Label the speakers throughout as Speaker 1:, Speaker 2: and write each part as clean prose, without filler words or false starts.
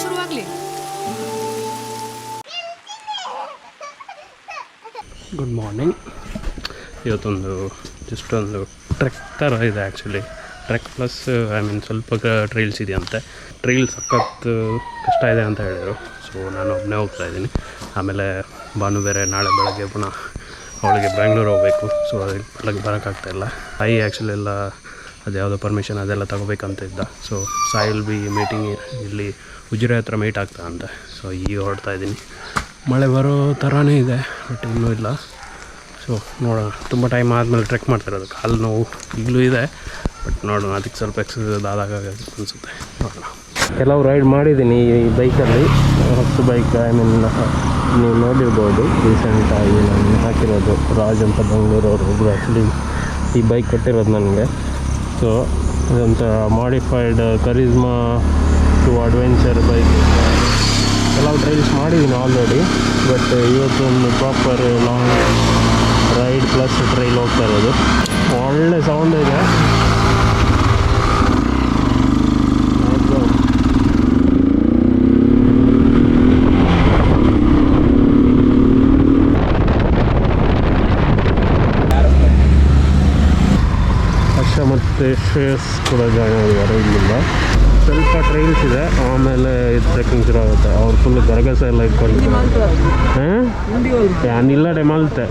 Speaker 1: ಶುರುವಾಗ್ಲಿ.
Speaker 2: Good morning. ಇವತ್ತೊಂದು just ಒಂದು trek ಥರ ಇದೆ ಆ್ಯಕ್ಚುಲಿ. ಟ್ರೆಕ್ ಪ್ಲಸ್ ಸ್ವಲ್ಪ ಟ್ರೈಲ್ಸ್ ಇದೆಯಂತೆ. ಟ್ರೈಲ್ ಸಖತ್ತು ಕಷ್ಟ ಇದೆ ಅಂತ ಹೇಳಿದರು. ಸೊ ನಾನು ಒಬ್ಬನೇ ಹೋಗ್ತಾಯಿದ್ದೀನಿ. ಆಮೇಲೆ ಭಾನು ಬೇರೆ ನಾಳೆ ಬೆಳಗ್ಗೆ ಪುನಃ ಅವಳಿಗೆ ಬೆಂಗಳೂರು ಹೋಗಬೇಕು. ಸೊ ಅದಕ್ಕೆ ಬೆಳಗ್ಗೆ ಬರೋಕ್ಕಾಗ್ತಾಯಿಲ್ಲ. ಸಾಯಿ ಆ್ಯಕ್ಚುಲಿ ಎಲ್ಲ ಅದು ಯಾವುದೋ ಪರ್ಮಿಷನ್ ಅದೆಲ್ಲ ತೊಗೋಬೇಕಂತ ಇದ್ದ. So Sai will be meeting ಇಲ್ಲಿ ಉಜಿರೆ ಹತ್ರ ಮೀಟ್ ಆಗ್ತಾ ಅಂತ. ಸೊ ಈಗ ಹೊರಡ್ತಾ ಇದ್ದೀನಿ. ಮಳೆ ಬರೋ ಥರನೇ ಇದೆ, ಬಟ್ ಇನ್ನೂ ಇಲ್ಲ. ಸೊ ನೋಡೋಣ, ತುಂಬ ಟೈಮ್ ಆದಮೇಲೆ ಟ್ರೆಕ್ ಮಾಡ್ತಿರೋದು. ಕಾಲು ನೋವು ಈಗಲೂ ಇದೆ, ಬಟ್ ನೋಡೋಣ, ಅದಕ್ಕೆ ಸ್ವಲ್ಪ ಎಕ್ಸಸೈಸ್ ಆದಾಗ ಅನಿಸುತ್ತೆ. ನೋಡೋಣ. ಕೆಲವು ರೈಡ್ ಮಾಡಿದ್ದೀನಿ ಈ ಬೈಕಲ್ಲಿ. ಹೊಸ ಬೈಕ್ ನೀವು ನೋಡಿರ್ಬೋದು, ರೀಸೆಂಟಾಗಿ ನಾನು ಹಾಕಿರೋದು. ರಾಜ್ ಅಂತ ಬೆಂಗಳೂರವರು ಒಬ್ಬರು ಆ್ಯಕ್ಚುಲಿ ಈ ಬೈಕ್ ಕೊಟ್ಟಿರೋದು ನನಗೆ. ಸೊ ಇದೊಂಥರ modified Karizma to adventure bike. ಕೆಲವು ಟ್ರೈಲ್ಸ್ ಮಾಡಿದ್ದೀನಿ ಆಲ್ರೆಡಿ, ಬಟ್ ಇವತ್ತೊಂದು proper long ride plus trail ಹೋಗ್ತಾ ಇರೋದು. ಒಳ್ಳೆ ಸೌಂಡ್ ಇದೆ. ಹರ್ಷ ಮತ್ತು ಶ್ರೇಯಸ್ ಕೂಡ ಜಾಯ್ನ್ ಆಗಿದ್ದಾರೆ ಇಲ್ಲಿಂದ. ಸ್ವಲ್ಪ ಟ್ರೈಲ್ಸ್ ಇದೆ, ಆಮೇಲೆ ಇದು ಟ್ರೆಕ್ಕಿಂಗ್ ಶುರು ಆಗುತ್ತೆ. ಅವ್ರು ಫುಲ್ ಗರಗಸ ಎಲ್ಲ ಇಟ್ಕೊಂಡಿದ್ದಾರೆ. ಏನಿಲ್ಲ ಡೆಮಾಲ್ತೆ.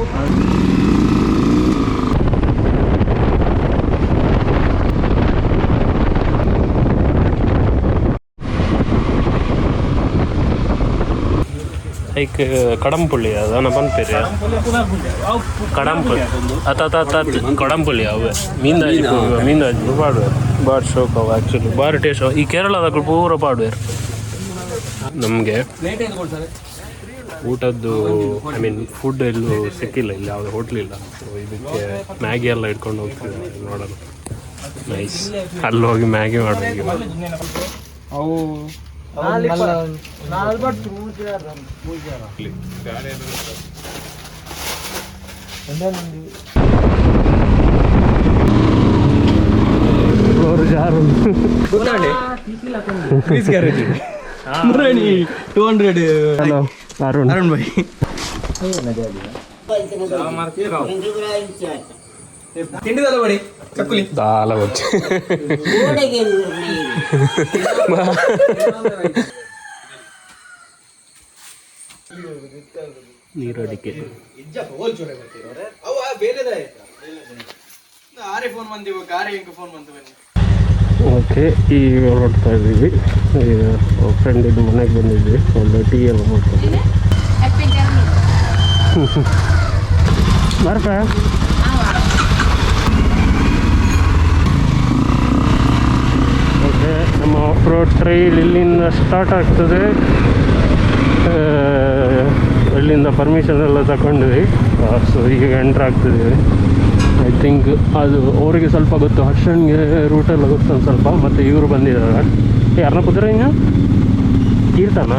Speaker 2: ಲೈಕ್ ಕಡಂಪುಳ್ಳಿ ಅದಾನ ಬಂದ್ಪೇರಿ ಕಡಂಪುಳ್ಳಿ ಕಡಂಪುಳ್ಳಿ ಅವೇ ಮೀನಾಜಿ ಪಾಡುವೆ ಬಾಡ್ ಶೋಕ್ ಅವು ಆ್ಯಕ್ಚುಲಿ ಬಾರಿ ಟೇಸ್ಟ್. ಈ ಕೇರಳದಾಗ ಪೂರ ಪಾಡುವೆ. ನಮಗೆ ಊಟದ್ದು ಫುಡ್ ಎಲ್ಲೂ ಸಿಕ್ಕಿಲ್ಲ, ಇಲ್ಲಿ ಯಾವುದೇ ಹೋಟ್ಲಿಲ್ಲ. ಸೊ ಇದಕ್ಕೆ ಮ್ಯಾಗಿ ಎಲ್ಲ ಇಟ್ಕೊಂಡು ಹೋಗ್ತೀವಿ. ನೋಡೋಣ, ನೈಸ್. ಅಲ್ಲಿ ಹೋಗಿ ಮ್ಯಾಗಿ ಮಾಡಬೇಕು.
Speaker 3: ಅವು ಅರುಣ್ ಭಾಯ್ ತಿಂಡಿದಲ್ಲ ಬಡಿ ಚಕ್ಕುಲಿ ದಾಲ ಬಚ್ಚ
Speaker 2: ನೀರಡಿಕೆ ಓಕೆ. ಈಗ ಹೊರಡ್ತಾ ಇದ್ದೀವಿ. ಫ್ರೆಂಡ್ ಇದು ಮನೆಗೆ ಬಂದಿದ್ವಿ. ಒಳ್ಳೆ ಟೀ ಎಲ್ಲ ಮಾಡ್ಕೊಂಡು ಬರ್ತಾ. ಓಕೆ, ನಮ್ಮ ಆಫ್ ರೋಡ್ ಟ್ರೈಲ್ ಇಲ್ಲಿಂದ ಸ್ಟಾರ್ಟ್ ಆಗ್ತದೆ. ಇಲ್ಲಿಂದ ಪರ್ಮಿಷನ್ ಎಲ್ಲ ತಗೊಂಡ್ವಿ. ಸೊ ಈಗ ಎಂಟ್ರ್ ಆಗ್ತಿದ್ದೀವಿ. ಐ ಥಿಂಕ್ ಅದು ಅವರಿಗೆ ಸ್ವಲ್ಪ ಗೊತ್ತು, ಹರ್ಷನ್ಗೆ ರೂಟೆಲ್ಲ ಗೊತ್ತು ಒಂದು ಸ್ವಲ್ಪ. ಮತ್ತು ಇವರು ಬಂದಿದ್ದಾರೆ. ಯಾರನ್ನ ಕುದುರೆ ಇನ್ನು ಕೀರ್ತನ.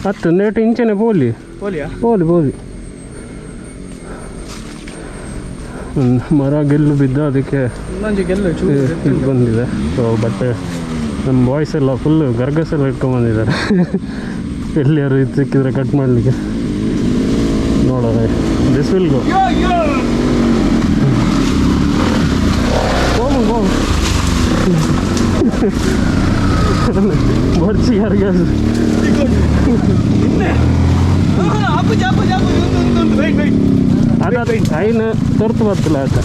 Speaker 2: ಹತ್ತು ನೇಟು ಇಂಚನೆ ಪೋಲಿ ಮರ ಗೆಲ್ಲು ಬಿದ್ದು ಅದಕ್ಕೆ ಇದು ಬಂದಿದೆ. ಸೊ ಬಟ್ ನಮ್ಮ ಬಾಯ್ಸ್ ಎಲ್ಲ ಫುಲ್ಲು ಗರ್ಗಸ್ ಎಲ್ಲ ಇಟ್ಕೊಂಡ್ಬಂದಿದ್ದಾರೆ. ಎಲ್ಲಿಯಾರು ಇದು ಸಿಕ್ಕಿದ್ರೆ ಕಟ್ ಮಾಡಲಿಕ್ಕೆ. ನೋಡೋಣ, ದಿಸ್ ವಿಲ್ ಗೋ. ಬರ್ಚಿ ಯಾರಿಗೆ ಅದ ಐನ ತೊರ್ತು ಬರ್ತಿಲ್ಲ ಆತ.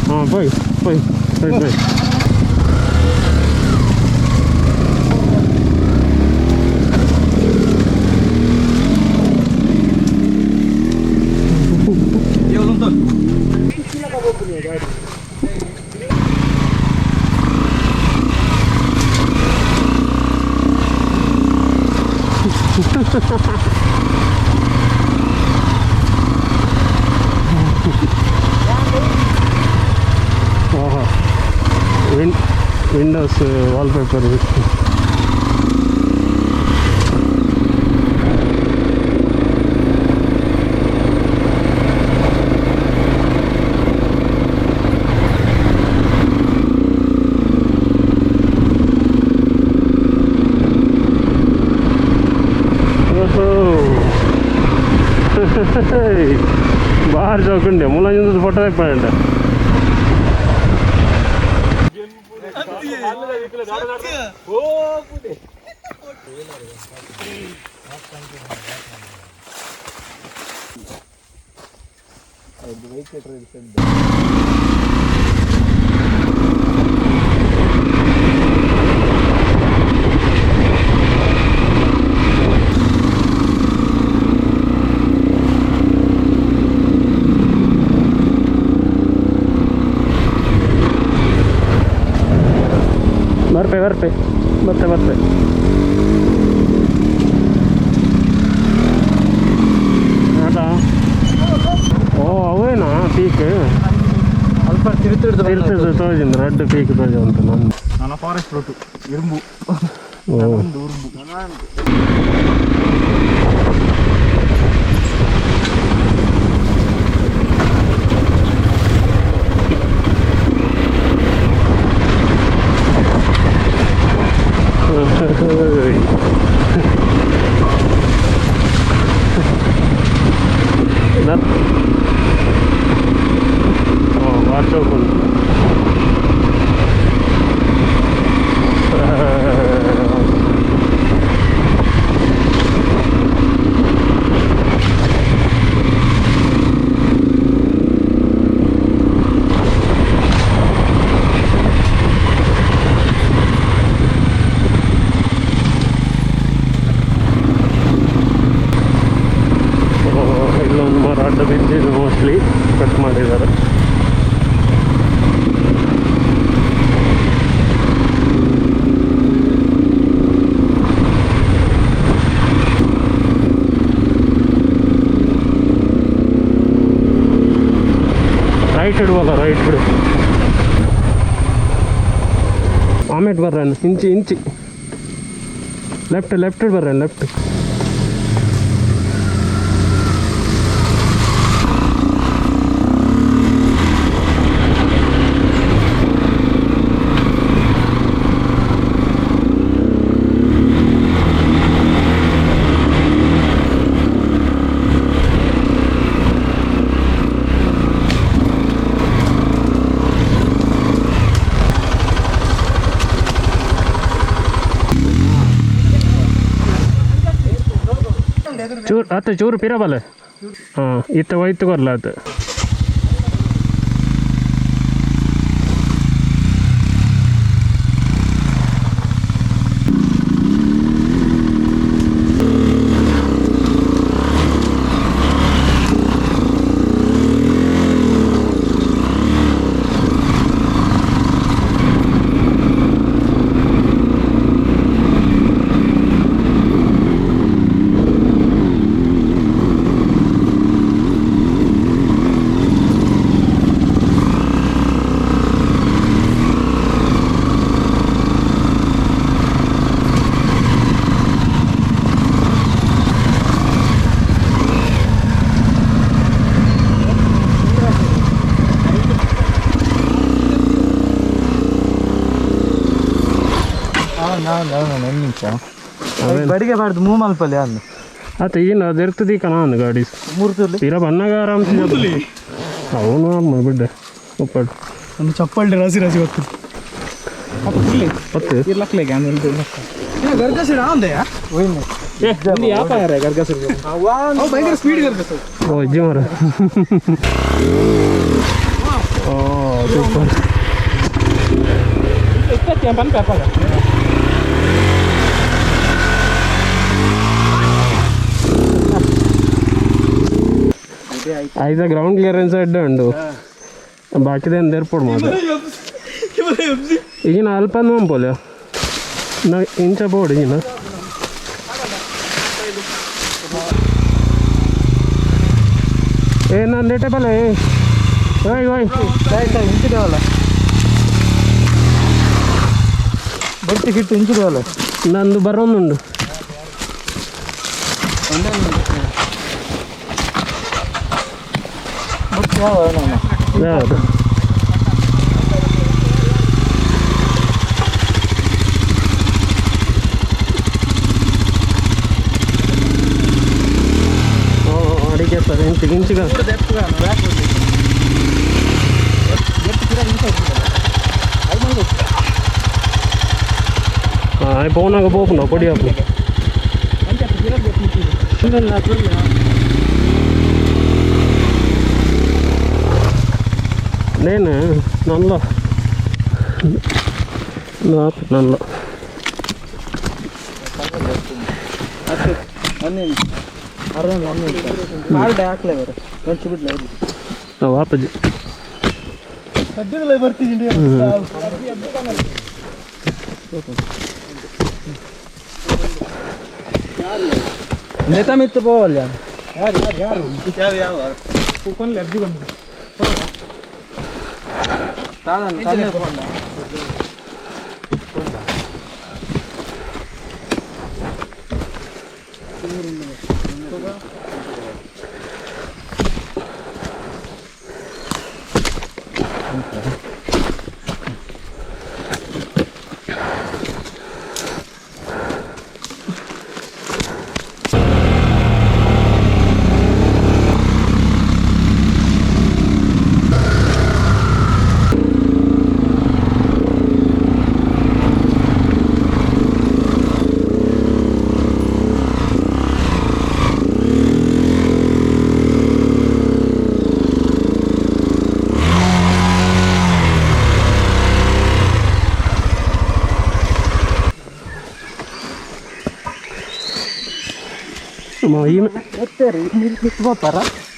Speaker 2: ಹಾಂ bye bye bye bye. Windows wallpaper बाहर चौकंडे मुलांचे फोटो पाहिजे ಬರ್ಪೆ ಬರ್ತೆ ಅದಾ ಓ ಅವೇನಾ ಪೀಕ್
Speaker 3: ಅಲ್ಪ ತಿರುತ್ತಿಡ್ದು
Speaker 2: ತೋರಿಸಿಂದ ರೆಡ್ ಪೀಕ್ ತೋರಿಸಿ ಅಂತ
Speaker 3: ನನ್ನ ಫಾರೆಸ್ಟ್ ರೂಟು ಇರುಂಬು
Speaker 2: ಓ ಇಲ್ಲೊಂದು ಮರ ಅಡ್ಡ ಬಿದ್ದಿದ್ದು ಮೋಸ್ಟ್ಲಿ ಕಟ್ ಮಾಡಿದ್ದಾರೆ. ರೈಟ್ ಇಡುವಲ್ಲ ರೈಟ್ ಬಿಡು ಆಮೇಟ್ ಬರ್ರ ಇಂಚಿ ಲೆಫ್ಟ್ ಬರ್ರ ಲೆಫ್ಟ್ चूर आता चूर पिरा बाले हाँ इतना वही तो कर लाते
Speaker 3: ಬಡಿಗೆ ಬಾರ್ದು ಮೂವ್ ಮಲ್ಪಲ್ಲಿ ಅನ್ನು
Speaker 2: ಆತ ಏನು ಅದು ಇರ್ತದೆ ಕಣ ಅಂದು ಗಾಡಿ
Speaker 3: ಮೂರ್ತಲ್ಲಿ
Speaker 2: ತೀರಾ ಬನ್ನಾಗ ಆರಾಮ್ಸಿ ಅವನು ಬಿಡ್ಡೆ ಉಪ್ಪಡು
Speaker 3: ಒಂದು ಚಪ್ಪಲ್ಡಿ ರಾಸಿ ಹೋಗ್ತದೆ
Speaker 2: ಪತ್ತು
Speaker 3: ಇರ್ಲಕ್ಲೇಗೆ ಗರ್ಗಸಿರ ಅಂದೆಯಾ ವ್ಯಾಪಾರ ಗರ್ಗಸಿರ ಭಯಂಕರ ಸ್ಪೀಡ್ ಗರ್ಗಸ
Speaker 2: ಓ ಅಜ್ಜಿ ಮರ ಓ ಸೂಪರ್ ಐದ ಗ್ರೌಂಡ್ ಕ್ಲಿಯರೆನ್ಸ್ ಅಡ್ಡ ಉಂಡು ಬಾಕಿದೇನು ಏರ್ಪೋರ್ಟ್ ಮಾತ್ರ ಈಗಿನ ಅಲ್ಪ ನೋಂಪೋಲೆ ನಾ ಇಂಚ ಬೋರ್ಡ್ ಈಗಿನ ಏ ನಾನು ಲೇಟೇ ಬಲ್ಲ ಓಯ್
Speaker 3: ಇಂಚಿದವಲ್ಲ ಬರ್ತಿ ಕಿಟ್ಟು ಇಂಚಿದವಲ್ಲ
Speaker 2: ನಂದು ಬರೋನುಂಡು ಯಾವುದು ಅಡಿಕೆ ಸರ್ ಇಂಚಿಗ ಹಾಂ ಪೋನಾಗ ಪೋಪುನ ಕೊಡಿ ಹಾಪು నేను నన్ను నన్ను ವಾಪಜಿ
Speaker 3: ನೇತಾ ಮಿತ್ತು ಪೋವಲ್ಲ ಯಾರು ಕೂಪನ್ ಅರ್ಜಿ ಬಂದು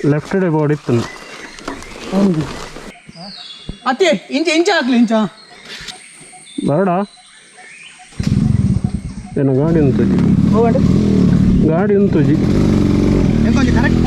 Speaker 2: ಲೆಫ್ಟ್ ಸೈಡ್ ಓಡಿತ್ತು
Speaker 3: ಅತ್ತೆ ಇಂಚ ಹಾಕ್ಲಿ ಇಂಚ
Speaker 2: ಬೇಡ ಏನು ಗಾಡಿ ಉಂತುಜಿ ಗಾಡಿ ಉಂತುಜಿ
Speaker 3: ಕರೆಕ್ಟ್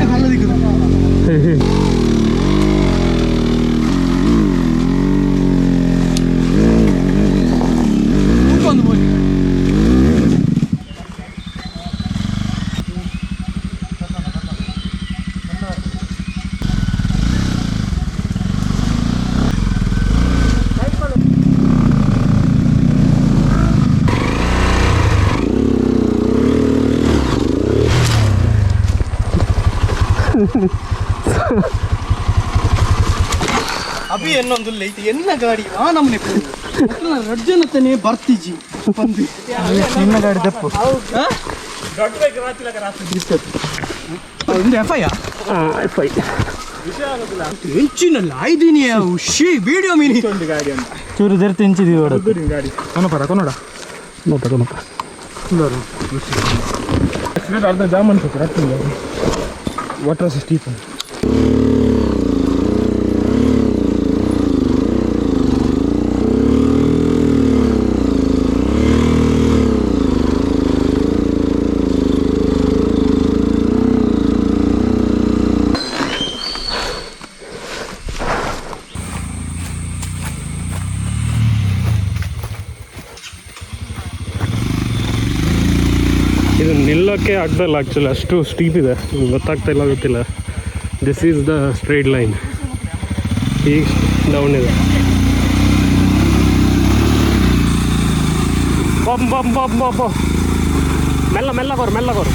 Speaker 3: ಅಭಿ ಎನ್ನೊಂದು ಐತಿ ಎನ್ನ ಗಾಡಿ ಆ ನಮ್ಮನೆ ರಡ್ಜನತನೇ ಬರ್ತಿಜಿ ಬಂದು ನಿನ್ನ ಗಾಡಿ ದಪ್ಪು
Speaker 2: ಎಫ್ ಐ
Speaker 3: ಹೆಂಚಿನಲ್ಲ ಐದಿನಿ ವಿಡಿಯೋ ಮೀನಿ ಗಾಡಿ ಅಂತ ಚೂರು ದರ್ತಿ ಹೆಂಚಿದೀವಿ ಗಾಡಿ ಕೊನಪರ ಕೊನೋಡ
Speaker 2: ನೋಟ
Speaker 3: ಅರ್ಧ ಜಾಮನ್ ರಟ್ಟಿಂಗ್ ವಾಟರ್ ಸ್ಟೀಫನ್
Speaker 2: ಇದು ನಿಲ್ಲೋಕ್ಕೆ ಆಗ್ದಲ್ಲ ಆ್ಯಕ್ಚುಲಿ ಅಷ್ಟು ಸ್ಟೀಪ್ ಇದೆ ಗೊತ್ತಾಗ್ತಾ ಇಲ್ಲ ಗೊತ್ತಿಲ್ಲ this is the straight line ಈಗ ಡೌನ್ ಇದೆ ಬಮ್ ಮೆಲ್ಲ ಬರು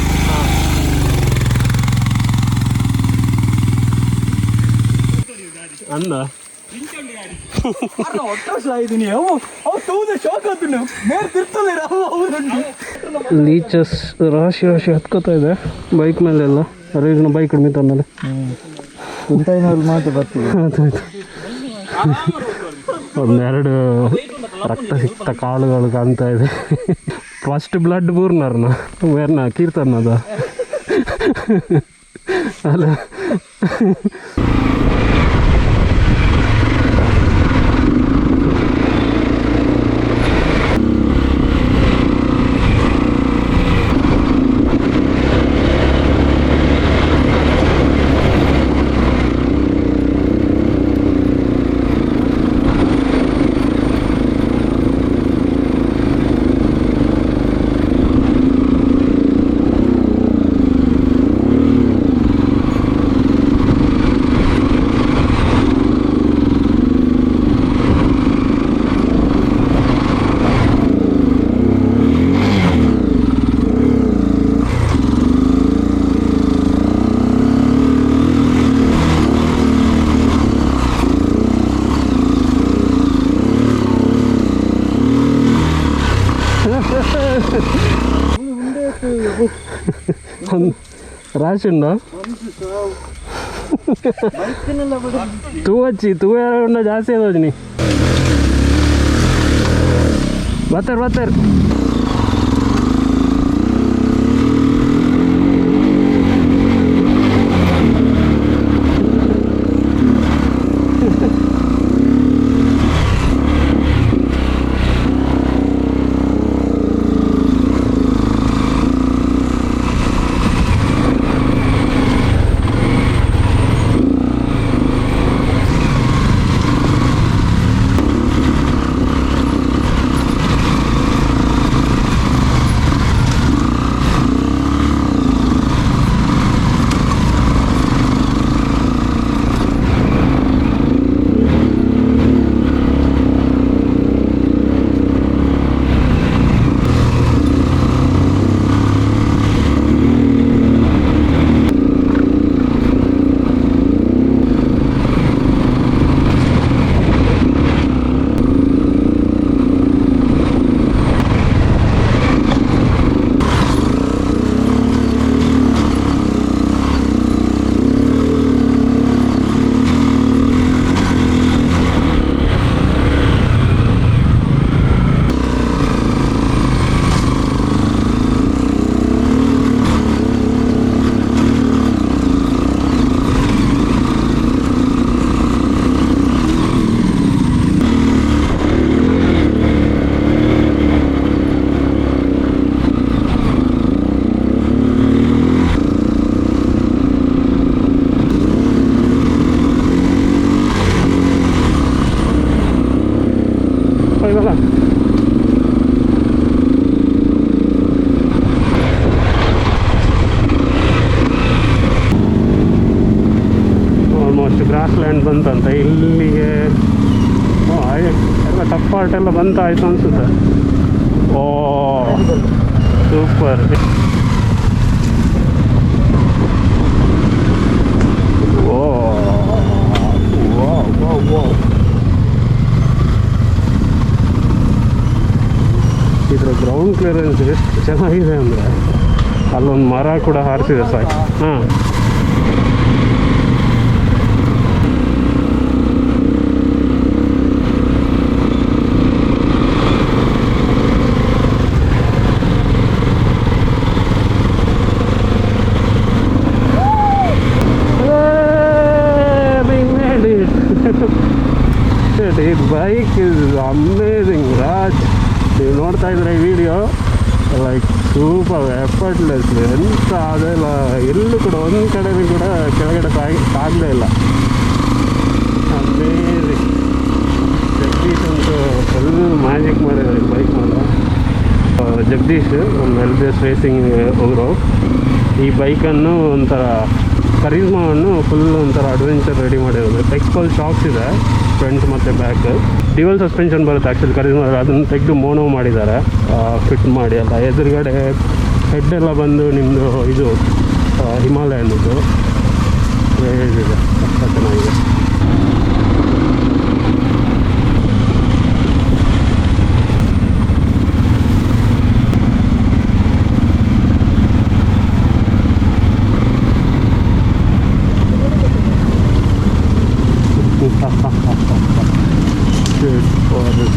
Speaker 2: ಅಂದ ಲೀಚಸ್ ರಾಶಿ ಹತ್ಕೋತಾ ಇದೆ ಬೈಕ್ ಮೇಲೆಲ್ಲ ಅರೇಜ್ನ ಬೈಕ್ ಕಡಿಮೆ ತಂದಮೇಲೆ
Speaker 3: ಮಾತು ಬರ್ತೀವಿ
Speaker 2: ಒಂದೆರಡು ರಕ್ತ ಸಿಕ್ತ ಕಾಳುಗಳು ಕಾಣ್ತಾ ಇದೆ ಫಸ್ಟ್ ಬ್ಲಡ್ ಬೂರ್ನರ್ನ ಬೇರ್ನ ಕೀರ್ತನದ ಅಲ್ಲ ర్యాష్ ఉందా తూ వచ్చి తూ ఉన్న ಜಾಸ್ತಿ ಅದು ನೀ ಬತ್ತರ್ ಆಲ್ಮೋಸ್ಟ್ ಗ್ರಾಸ್ ಲ್ಯಾಂಡ್ ಬಂತಂತ ಇಲ್ಲಿಗೆ ಎಲ್ಲ ಟಫ್ ಪಾರ್ಟ್ ಎಲ್ಲ ಬಂತಾಯ್ತು ಅನಿಸುತ್ತೆ. ಓ ಸೂಪರ್. ಓ ಇದರ ಗ್ರೌಂಡ್ ಕ್ಲಿಯರೆನ್ಸ್ ಎಷ್ಟು ಚೆನ್ನಾಗಿದೆ ಅಂದರೆ ಅಲ್ಲೊಂದು ಮರ ಕೂಡ ಹಾರಿಸಿದೆ ಸಾಕು. ಹಾಂ this bike is amazing, Raj. ನೀವು ನೋಡ್ತಾ ಇದ್ರೆ ಈ ವಿಡಿಯೋ ಲೈಕ್ ಸೂಪರ್ ಎಫರ್ಟ್ಲೆಸ್ ಎಂತ ಅದೆಲ್ಲ ಎಲ್ಲೂ ಕೂಡ ಒಂದು ಕಡೆಯೂ ಕೂಡ ಕೆಳಗಡೆ ಆಗಲೇ ಇಲ್ಲ. ಅಮೇಜಿಂಗ್. ಜಗದೀಶ್ ಅಂತೂ ಫುಲ್ ಮ್ಯಾಜಿಕ್ ಮಾಡಿದ್ದಾರೆ ಈ ಬೈಕ್ ಮೇಲೆ. ಜಗದೀಶ್ ನಮ್ಮ LBS ರೇಸಿಂಗ್ ಅವರು ಈ ಬೈಕನ್ನು ಒಂಥರ ಕರಿಜ್ಮಾವನ್ನು ಫುಲ್ ಒಂಥರ ಅಡ್ವೆಂಚರ್ ರೆಡಿ ಮಾಡಿರೋದು. ಟೆಕ್ಸ್ಪಲ್ ಶಾಕ್ಸ್ ಇದೆ ಫ್ರಂಟ್ ಮತ್ತು ಬ್ಯಾಕ್. ಡ್ಯುವಲ್ ಸಸ್ಪೆನ್ಷನ್ ಬರುತ್ತೆ ಆ್ಯಕ್ಚುಲಿ ಕರಿಜ್ಮಾ, ಅದನ್ನು ತೆಗೆದು ಮೋನೋ ಮಾಡಿದ್ದಾರೆ ಫಿಟ್ ಮಾಡಿ. ಅಲ್ಲ ಎದುರುಗಡೆ ಹೆಡ್ ಎಲ್ಲ ಬಂದು ನಿಮ್ಮದು ಇದು ಹಿಮಾಲಯನದು ರೇಜ್ ಇದೆ, ಅಷ್ಟು ಚೆನ್ನಾಗಿದೆ. Good for this.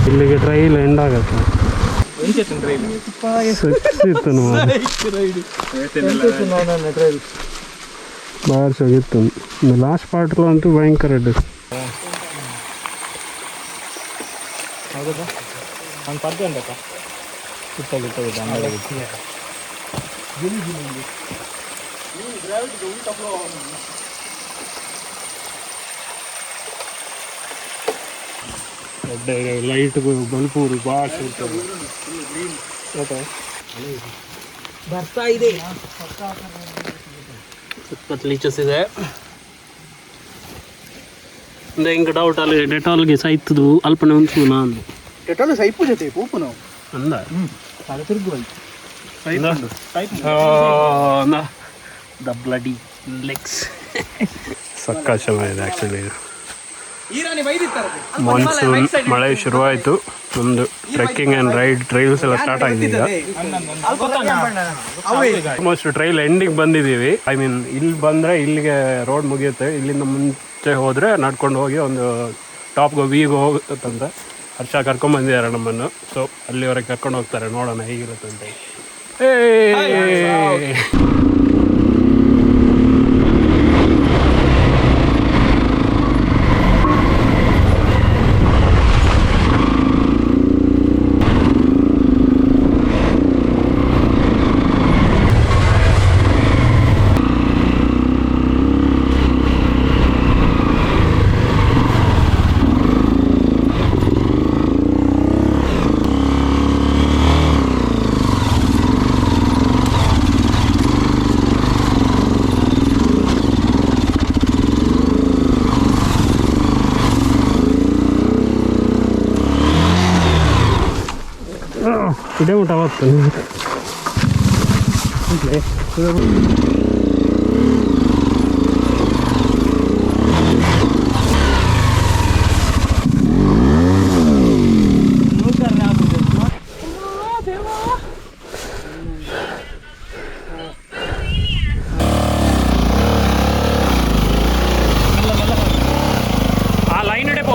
Speaker 2: ಇಲ್ಲಿಗೆ ಟ್ರೈಲ್ ಎಂಡ್ ಆಗುತ್ತೆ. ಬಾರ್ಸಾಗಿತ್ತು ಲಾಸ್ಟ್ ಪಾರ್ಟ್ಗಳು ಅಂತೂ ಭಯಂಕರ ರೆಡ್.
Speaker 1: ಹೌದಪ್ಪ ಒಂದು ಪದ್ಯ ಉಂಟಪ್ಪ ಗಿಟ್ಟಾಗಿತ್ತು ಅಂಗಡಿಯಾಗಿತ್ತು.
Speaker 2: ಲೈಟ್ ಬಲ್ಪೂರು ಬಾಸ್
Speaker 3: ಬರ್ತಾ ಇದೆ.
Speaker 2: ಇಪ್ಪತ್ತು ಲೀಚಸ್ ಇದೆ. ಅಂದ್ರೆ ಹಿಂಗೆ ಡೌಟ್ ಅಲ್ಲಿ ಡೆಟಾಲ್ಗೆ ಸೈತದು ಅಲ್ಪನೆ ಉಂಟು ನಾನು
Speaker 3: ಡೆಟಾಲ್ ಸೈಪು ಜೊತೆ ಪೂಪು ನಾವು
Speaker 2: ಅಂದ
Speaker 3: ತಲೆ ತಿರುಗುವಲ್ಲಿ
Speaker 2: ದ ಬ್ಲಡಿ ಲೆಗ್ಸ್ ಸಕ್ಕ ಚೆನ್ನಾಗಿದೆ ಆ್ಯಕ್ಚುಲಿ. ಮಾನ್ಸೂನ್ ಮಳೆ ಶುರುವಾಯಿತು. ಒಂದು ಟ್ರೆಕ್ಕಿಂಗ್ ಆ್ಯಂಡ್ ರೈಡ್ ಟ್ರೈಲ್ಸ್ ಎಲ್ಲ ಸ್ಟಾರ್ಟ್ ಆಗಿದೆ ಈಗ. ಆಲ್ಮೋಸ್ಟ್ ಟ್ರೈಲ್ ಎಂಡಿಗೆ ಬಂದಿದ್ದೀವಿ. ಐ ಮೀನ್ ಇಲ್ಲಿ ಬಂದರೆ ಇಲ್ಲಿಗೆ ರೋಡ್ ಮುಗಿಯುತ್ತೆ. ಇಲ್ಲಿಂದ ಮುಂಚೆ ಹೋದರೆ ನಡ್ಕೊಂಡು ಹೋಗಿ ಒಂದು ಟಾಪ್ಗೆ ವಿಗೆ ಹೋಗುತ್ತಂತೆ. ಹರ್ಷ ಕರ್ಕೊಂಡ್ಬಂದಿದ್ದಾರೆ ನಮ್ಮನ್ನು. ಸೊ ಅಲ್ಲಿವರೆಗೆ ಕರ್ಕೊಂಡು ಹೋಗ್ತಾರೆ, ನೋಡೋಣ ಹೇಗಿರುತ್ತೆ ಅಂತ. ಇದೇ ಊಟ ಆವತ್ತು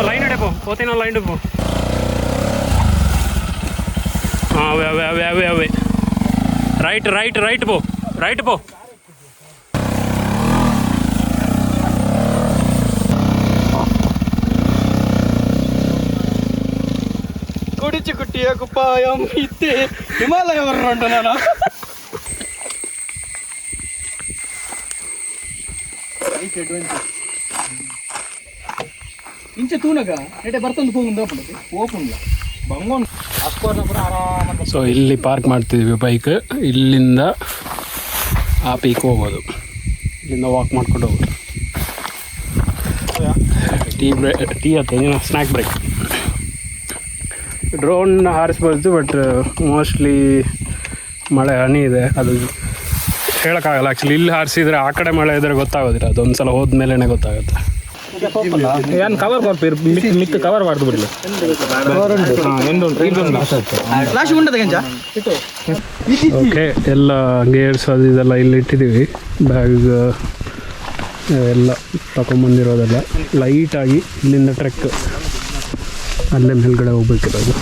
Speaker 2: ಲೈನ್ ಇಡಪೋ ಹೋತೇನೋ ಲೈನ್ ಇಡಪೋ. అవే రైట్ పో.
Speaker 3: ಕುಡಿಚು ಕುಟ್ಟಿಯ ಕುಪ್ಪಾಯಂ ಇತ್ತೆ ಹಿಮಾಲಯ ಬರೋಂಡು ನಾನು ಇಂಚೆ ತೂನಗ ಎಡೆ ಬರ್ತಂದು ಹೋಗುಂದ ಓಪುಂಡ ಬಂಗೋಣ.
Speaker 2: ಸೊ ಇಲ್ಲಿ ಪಾರ್ಕ್ ಮಾಡ್ತಿದ್ವಿ ಬೈಕ್. ಇಲ್ಲಿಂದ ಆ ಪೀಕ್ ಹೋಗೋದು, ಇಲ್ಲಿಂದ ವಾಕ್ ಮಾಡ್ಕೊಂಡು ಹೋಗೋದು. ಟೀ ಅಥವಾ ಸ್ನ್ಯಾಕ್ ಬ್ರೇಕ್. ಡ್ರೋನ್ ಹಾರಿಸ್ಬೋದು, ಬಟ್ ಮೋಸ್ಟ್ಲಿ ಮಳೆ ಹನಿ ಇದೆ, ಅದು ಹೇಳೋಕ್ಕಾಗಲ್ಲ. ಆ್ಯಕ್ಚುಲಿ ಇಲ್ಲಿ ಹಾರಿಸಿದ್ರೆ ಆ ಕಡೆ ಮಳೆ ಇದ್ದರೆ ಗೊತ್ತಾಗೋದಿಲ್ಲ, ಅದೊಂದು ಸಲ ಹೋದ್ಮೇಲೆ ಗೊತ್ತಾಗುತ್ತೆ.
Speaker 1: ಏನು ಕವರ್ ಕೊಡ್ತೀರಿ ಮಿಕ್ಕ ಕವರ್ ಮಾಡ್ದು ಬಿಡಲಿ.
Speaker 2: ಓಕೆ, ಎಲ್ಲ ಗೇರ್ಸ್ ಅದು ಇದೆಲ್ಲ ಇಲ್ಲಿ ಇಟ್ಟಿದ್ದೀವಿ. ಬ್ಯಾಗ್ ಎಲ್ಲ ತಗೊಂಬಂದಿರೋದೆಲ್ಲ ಲೈಟಾಗಿ ಇಲ್ಲಿಂದ ಟ್ರೆಕ್ ಅಲ್ಲೇ ಮೇಲ್ಗಡೆ ಹೋಗ್ಬೇಕಿರೋದು.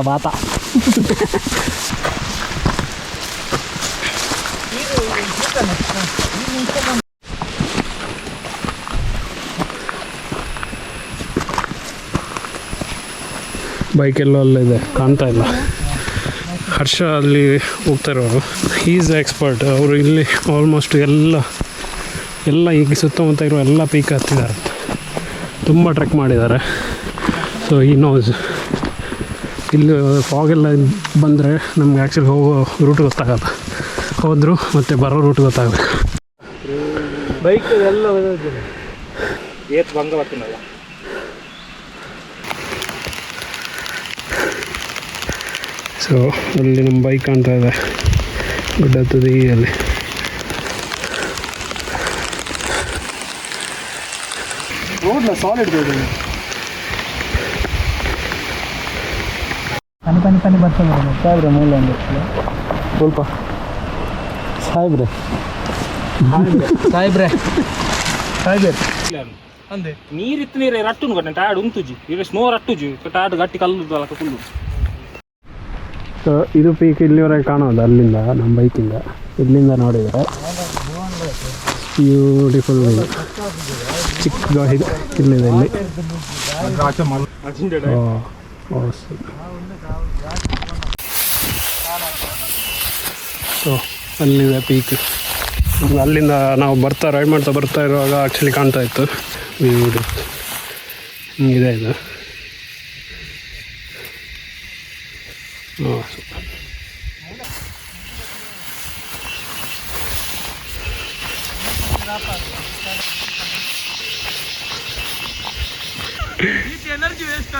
Speaker 2: ಬಾತ ಬೈಕೆಲ್ಲ ಅಲ್ಲಿದೆ, ಕಾಣ್ತಾ ಇಲ್ಲ. ಹರ್ಷ ಅಲ್ಲಿ ಹೋಗ್ತಾಯಿರೋರು, ಈಸ್ ಎಕ್ಸ್ಪರ್ಟ್. ಅವರು ಇಲ್ಲಿ ಆಲ್ಮೋಸ್ಟ್ ಎಲ್ಲ ಈಗ ಸುತ್ತಮುತ್ತ ಇರೋ ಎಲ್ಲ ಪೀಕ್ ಹತ್ತಿದ್ದಾರೆ, ತುಂಬ ಟ್ರೆಕ್ ಮಾಡಿದ್ದಾರೆ. ಸೊ ಈ ನೋಸ್ ಇಲ್ಲಿ ಫಾಗೆಲ್ಲ ಬಂದರೆ ನಮ್ಗೆ ಆ್ಯಕ್ಚುಲಿ ಹೋಗೋ ರೂಟ್ ಗೊತ್ತಾಗಲ್ಲ, ಹೋದ್ರು ಮತ್ತು ಬರೋ ರೂಟ್ ಗೊತ್ತಾಗಬೇಕು.
Speaker 1: ಬೈಕ್ ಎಲ್ಲ ಏತ್ ಭಂಗ ಬರ್ತೀನಲ್ಲ.
Speaker 2: ಸೊ ಅಲ್ಲಿ ನಮ್ಮ ಬೈಕ್ ಕಾಣ್ತಾ ಇದೆ ಗುಡ್ಡ ತುದಿಯಲ್ಲಿ.
Speaker 3: ರೋಡ್ನ ಸಾಲಿಡ್ ರೋಡ್. ಪನಿ ಬರ್ತದೆ ಸಾಹೇಬ್ರೆ, ಮೇಲೆ ಒಂದು ಸ್ವಲ್ಪ ಸಾಹೇಬ್ರೆ. ಅಂದೆ
Speaker 1: ನೀರಿತ್ತು ನೀರು ರಟ್ಟುನು ಕೊಟ್ಟೆ ಟಾಡ್ ಉಂತುಜಿ ಈಗ ಸ್ನೋ ರಟ್ಟುಜಿ ಟಾಡ್ ಗಟ್ಟಿ ಕಲ್ಲು ಅಲಕ ಫುಲ್ಲು.
Speaker 2: ಸೊ ಇದು ಪೀಕ್ ಇಲ್ಲಿವರೆಗೆ ಕಾಣೋದು ಅಲ್ಲಿಂದ ನಮ್ಮ ಬೈಕಿಂದ ಇಲ್ಲಿಂದ ನೋಡಿದರೆ ಬ್ಯೂಟಿಫುಲ್ ಚಿಕ್ಕ ಇದು ಇಲ್ಲಿದೆ ಇಲ್ಲಿ. ಸೊ ಅಲ್ಲಿದೆ ಪೀಕ್. ಅಲ್ಲಿಂದ ನಾವು ರೈಡ್ ಬರ್ತಾ ಇರುವಾಗ ಆ್ಯಕ್ಚುಲಿ ಕಾಣ್ತಾ ಇತ್ತು ವ್ಯೂ. ಹಿಂಗಿದೆ ಇದು.
Speaker 3: ಎನರ್ಜಿ ವೇಸ್ಟ್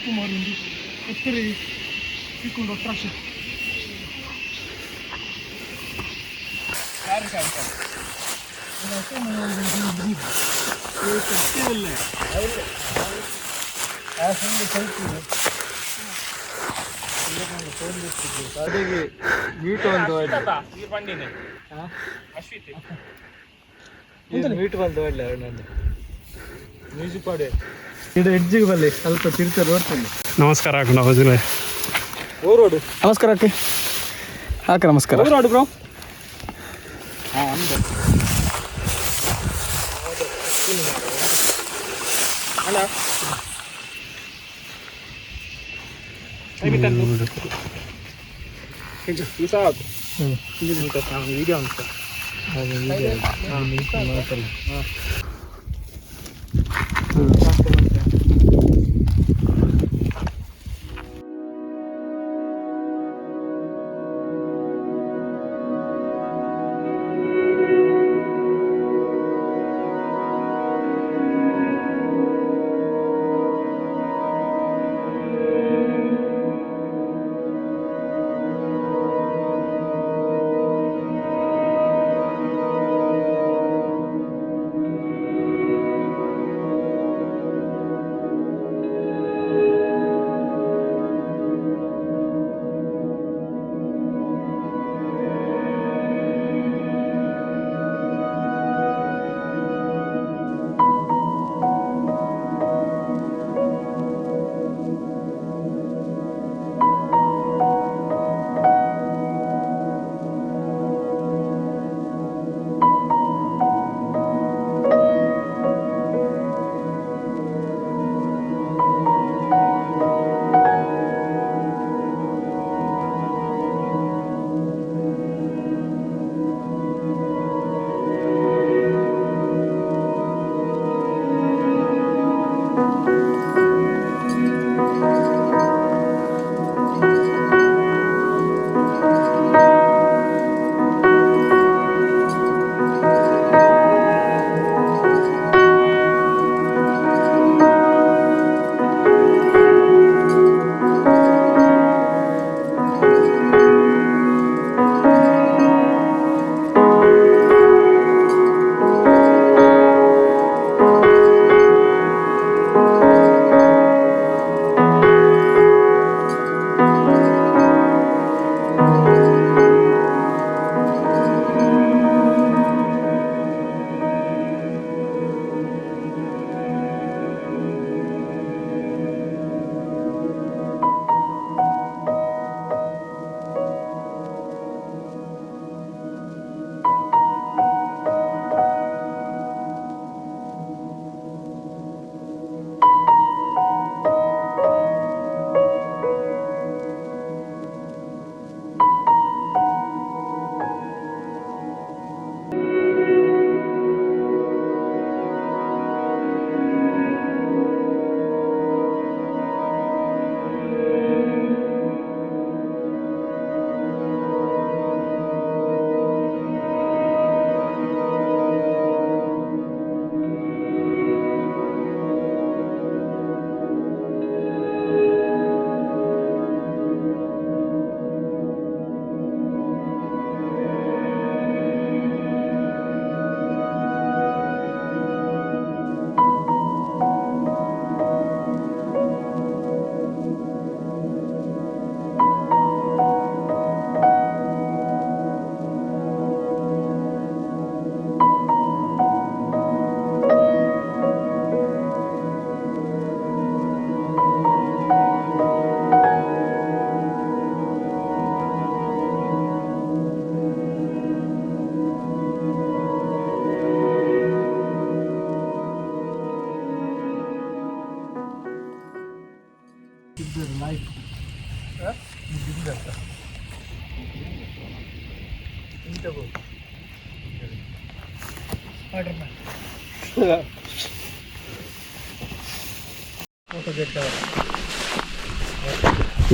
Speaker 3: ಕುಮಾರ್ ಎತ್ತರಿ ಸಿಕ್ಕೊಂಡು ಒಟ್ರಾಶ ಇದು ಎಡ್ಜಿಗೆ ಬಲ್ಲಿ ಸ್ವಲ್ಪ ತಿರ್ತಾರೆ ಓದ್ತೀನಿ.
Speaker 2: ನಮಸ್ಕಾರ ಹಾಕೊಂಡು
Speaker 3: ಓರೋಡು
Speaker 1: ನಮಸ್ಕಾರ ಅಕ್ಕೆ ಹಾಕ ನಮಸ್ಕಾರ.
Speaker 3: ಓರೋಡು ಬ್ರೋ. ಅಣ್ಣ ವಿಡಿಯೋ ಅಂತ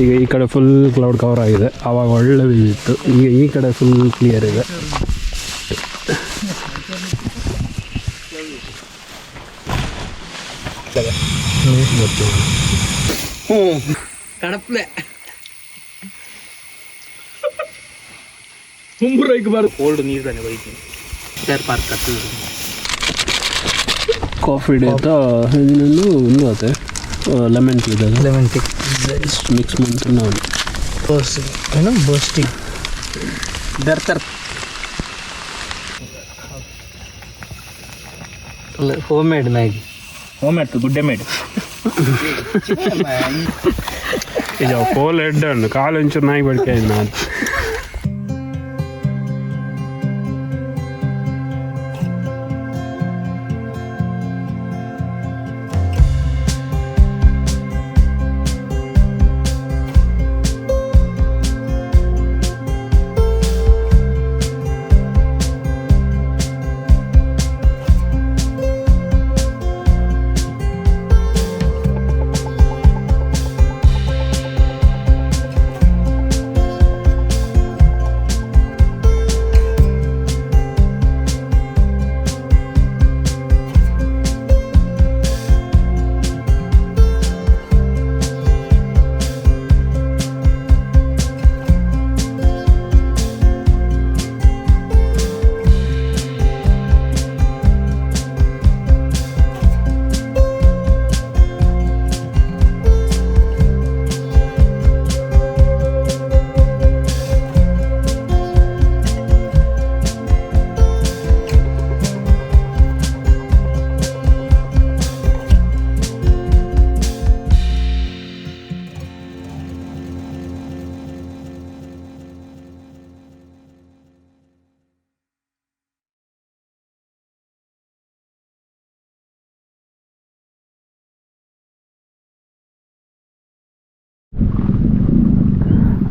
Speaker 2: ಈಗ ಈ ಕಡೆ ಫುಲ್ ಕ್ಲೌಡ್ ಕವರ್ ಆಗಿದೆ, ಆವಾಗ ಒಳ್ಳೆ ವ್ಯೂ ಇತ್ತು. ಈಗ ಈ ಕಡೆ ಫುಲ್ ಕ್ಲಿಯರ್ ಇದೆ.
Speaker 1: ಕೋಲ್ಡ್ ನೀರ್ದಾನೆ ಬೈತೀನಿ ಪಾರ್ಕ್
Speaker 2: ಕಾಫಿ ಡೇ ಅಂತ ಇನ್ನೊಂದು ಒಂದು ಆತೆ ಲೆಮನ್ ಟೀ ಇದೆ.
Speaker 3: ಲೆಮನ್ ಟೀ
Speaker 2: ಮಿಕ್ಸ್ ಮಾಡ್ತೀನಿ ನಾವು.
Speaker 3: ಏನು ಬೋಸ್ಟಿಂಗ್ ಬರ್ತಾರೆ home made Maggi.
Speaker 1: Home made ಗುಡ್ಡೆ ಮೇಡ್
Speaker 2: ಈಗ ಕೋಲ್ ಹೆಡ್ ಹಣ್ಣು ಕಾಲು ಒಂಚೂರು ನಾಯಿ ಬಡ್ಕೆ ನಾನು.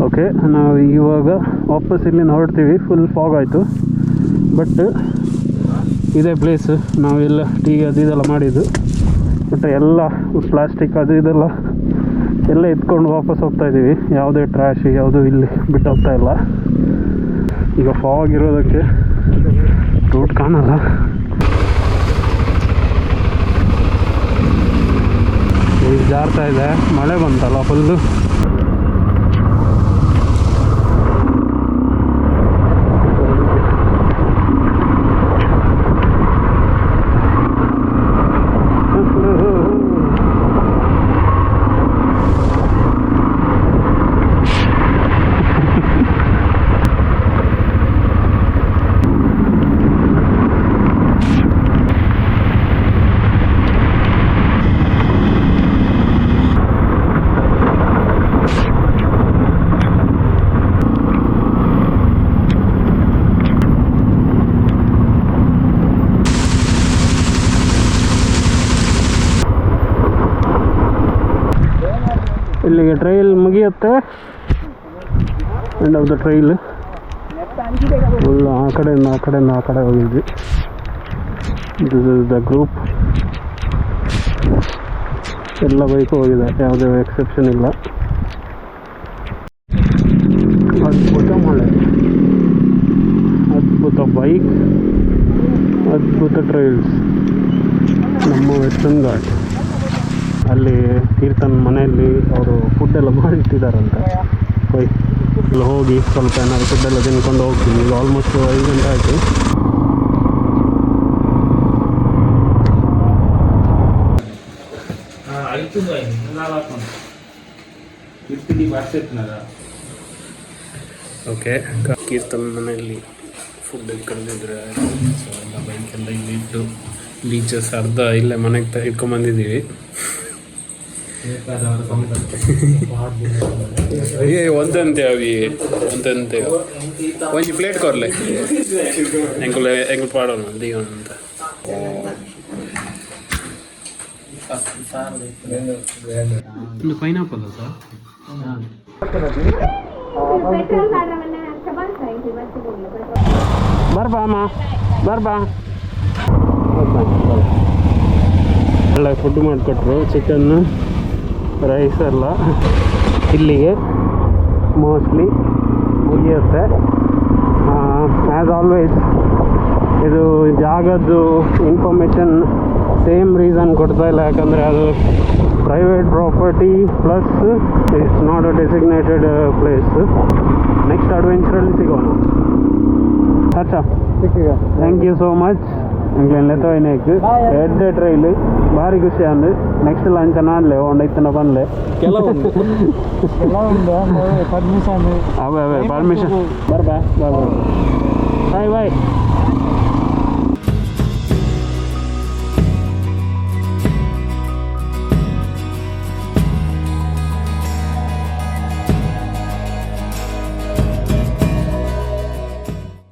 Speaker 2: ಓಕೆ, ನಾವು ಇವಾಗ ವಾಪಸ್ ಇಲ್ಲಿಂದ ಹೊರಡ್ತೀವಿ. ಫುಲ್ ಫಾಗ್ ಆಯಿತು. ಬಟ್ ಇದೇ ಪ್ಲೇಸು ನಾವೆಲ್ಲ ಟೀ ಅದು ಇದೆಲ್ಲ ಮಾಡಿದ್ದು. ಬಟ್ ಎಲ್ಲ ಪ್ಲಾಸ್ಟಿಕ್ ಅದು ಇದೆಲ್ಲ ಎಲ್ಲ ಎತ್ಕೊಂಡು ವಾಪಸ್ ಹೋಗ್ತಾಯಿದ್ದೀವಿ. ಯಾವುದೇ ಟ್ರ್ಯಾಶ್ ಯಾವುದೂ ಇಲ್ಲಿ ಬಿಟ್ಟು ಹೋಗ್ತಾ ಇಲ್ಲ. ಈಗ ಫಾಗ್ ಇರೋದಕ್ಕೆ ರೂಟ್ ಕಾಣಲ್ಲ. ಈಗ ಜಾರ್ತಾ ಇದೆ, ಮಳೆ ಬಂತಲ್ಲ ಫುಲ್ಲು. ಇಲ್ಲಿಗೆ ಟ್ರೈಲ್ ಮುಗಿಯುತ್ತೆ. End of the trail. Full ಆ ಕಡೆಯಿಂದ ಆ ಕಡೆ ಹೋಗಿದ್ವಿ. This is the group. ಎಲ್ಲ ಬೈಕು ಹೋಗಿದೆ, ಯಾವುದೇ ಎಕ್ಸೆಪ್ಷನ್ ಇಲ್ಲ. ಅದ್ಭುತ ಮಳೆ, ಅದ್ಭುತ ಬೈಕ್, ಅದ್ಭುತ ಟ್ರೈಲ್ಸ್. ನಮ್ಮ ವೆಸ್ಟರ್ನ್ ಘಾಟ್ ಅಲ್ಲಿ ತೀರ್ಥನ್ ಮನೆಯಲ್ಲಿ ಅವರು ಫುಡ್ಡೆಲ್ಲ ಮಾಡಿಟ್ಟಿದ್ದಾರಂತೆ. ಅಲ್ಲಿ ಹೋಗಿ ಸ್ವಲ್ಪ ಏನಾದ್ರು ಫುಡ್ಡೆಲ್ಲ ತಿನ್ಕೊಂಡು ಹೋಗ್ತೀವಿ. ಈಗ ಆಲ್ಮೋಸ್ಟ್ 5 ಗಂಟೆ ಆಯಿತು. ಓಕೆ, ಕೀರ್ತನ್ ಮನೆಯಲ್ಲಿ ಫುಡ್ ಕಳೆದಿದ್ರೆ ಸೊ ಎಲ್ಲ ಬೈಕೆಲ್ಲ ಇಲ್ಲಿ ಇಟ್ಟು ಬೀಚಸ್ ಅರ್ಧ ಇಲ್ಲೇ ಮನೆಗೆ ಇಟ್ಕೊಂಬಂದಿದ್ದೀವಿ. ಒಂದಂತೆ ಅವಿ ಒಂದಂತೆ ಒಂಜಿ ಪ್ಲೇಟ್ ಕೊರ್ಲೆ ಎಂಕುಲ್ ಪಾಡೋಣ ದೀವನ ಅಂತ. ಒಂದು ಪೈನಾಪಲ್ ಸರ್.
Speaker 4: ಪೆಟ್ರೋಲ್
Speaker 2: ಬರ್ಬಾ ಅಮ್ಮ ಬರ್ಬಾ. ಒಳ್ಳೆ ಫುಡ್ ಮಾಡಿಕೊಟ್ರು, ಚಿಕನ್ನು ರೈಸ್ ಎಲ್ಲ. ಇಲ್ಲಿಗೆ ಮೋಸ್ಟ್ಲಿ ಮುಗಿಯುತ್ತೆ. ಆ್ಯಸ್ ಆಲ್ವೇಸ್ ಇದು ಜಾಗದ್ದು ಇನ್ಫಾರ್ಮೇಷನ್ ಸೇಮ್ ರೀಸನ್ ಕೊಡ್ತಾ ಇಲ್ಲ, ಯಾಕಂದರೆ ಅದು private property plus it's not a designated place. Next ಅಡ್ವೆಂಚರಲ್ಲಿ ಸಿಗೋಣ. ಅಚ್ಚಾ, thank you so much. England ತೋಯ್ನೇಕ್ ಎಡ್ಡೆ ಟ್ರೈಲ್ ಭಾರಿ ಖುಷಿ ಅಂದು. ನೆಕ್ಸ್ಟ್ ಲಂಚ್ ನಾಡ್ಲೆ ಒಂಡೈತನ ಬಂದ್ಲೆ
Speaker 3: ಕೆಲವೊಂದು ಪರ್ಮಿಷನ್
Speaker 2: ಅವೇ ಪರ್ಮಿಷನ್ ಬರ್ಬಾ ಬಾಯ್ ಬಾಯ್.